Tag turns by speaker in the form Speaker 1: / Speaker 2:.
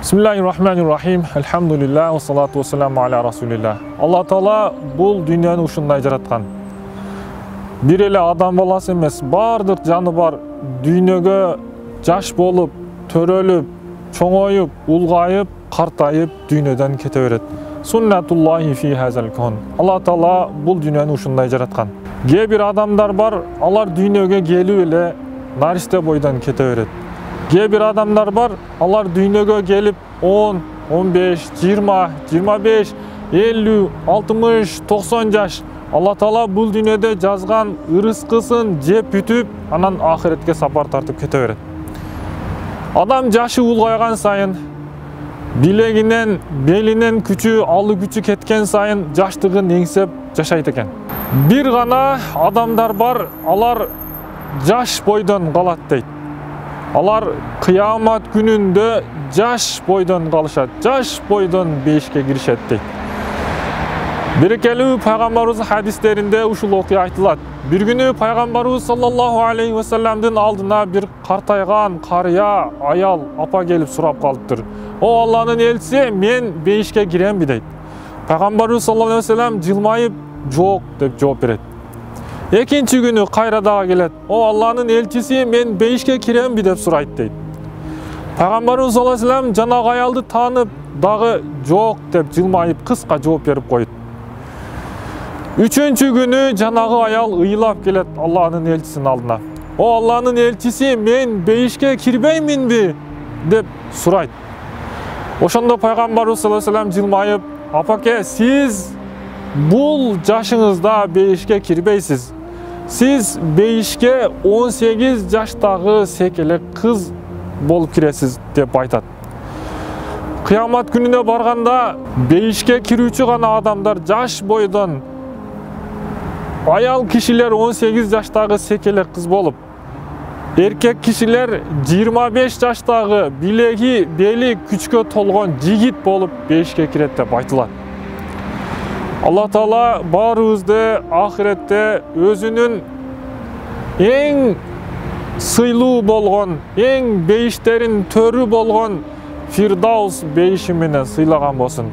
Speaker 1: Bismillahirrahmanirrahim. Elhamdülillah ve salatu ve selamu ala Rasulillah. Allah Taala bul dünyаны ушундай жараткан. Bir эле адам баласы эмес, бардык жаны бар дүйнөгө жаш болуп, төрөлүп, чоңоюп, улгайып, картайып дүйнөдөн кете берет. Sunnatullahi fi hazal kon. Allah Taala bul dünyаны ушундай жараткан. Кээ бир адамдар бар, алар дүйнөгө келип эле наристе бойдон кете берет. Кээ бир адамдар бар, алар дүйнөгө келип 10, 15, 20, 25, 50, 60, 90 жаш. Allah Taala бул дүйнөдө жазган ырыскысын жеп бүтүп, анан ахиретке сапар тартып кете берет. Адам жашы улгайган сайын, билегинен, белинен күчү, алы күчү кеткен сайын жаштыгын эңсеп жашайт экен. Бир гана адамдар бар, алар жаш бойдон калат дейт. Алар кыямат күнүндө жаш бойдон калышат, жаш бойдон бейишке киришет дейт. Берекелүү пайгамбарыбыз хадистеринде ушул окуя айтылат. Бир күнү пайгамбарыбыз саллаллаху алейхи ва салламдын алдына бир картайган карыя аял апа келип сурап калыптыр. О Алланын элчиси, мен бейишке киремби дейт. Пайгамбарыбыз саллаллаху алейхи ва саллам жылмайып, жок деп жооп берет. Экинчи күнү кайра дагы келет. О Алланын элчиси, мен бейишке киремби деп сурайт дейт. Пайгамбарыбыз саллаллаху алейхи ва саллам жанагы аялды таанып, дагы жок деп жылмайып кыска жооп берип коет. Үчүнчү күнү жанагы аял ыйлап келет Алланын элчисинин алдына. О Алланын элчиси, мен бейишке кирбейминби деп сурайт. Ошондо пайгамбарыбыз саллаллаху алейхи ва саллам жылмайып, апаке, сиз бул жашыңызда бейишке кирбейсиз. Сиз бейишке 18 жаштагы секелек кыз болуп киресиз деп айтат. Кыямат күнүнө барганда бейишке кирүүчү гана адамдар жаш бойдон, аял кишилер 18 жаштагы секелек кыз болуп, эркек кишилер 25 жаштагы билеги, бели күчкө толгон жигит болуп бейишке кирет деп айтылат. Allah Taala баарыбызды ахиретте өзүнүн эң сыйлуу болгон, эң бейиштерин төрү болгон Фирдаус бейиши менен сыйлаган болсун.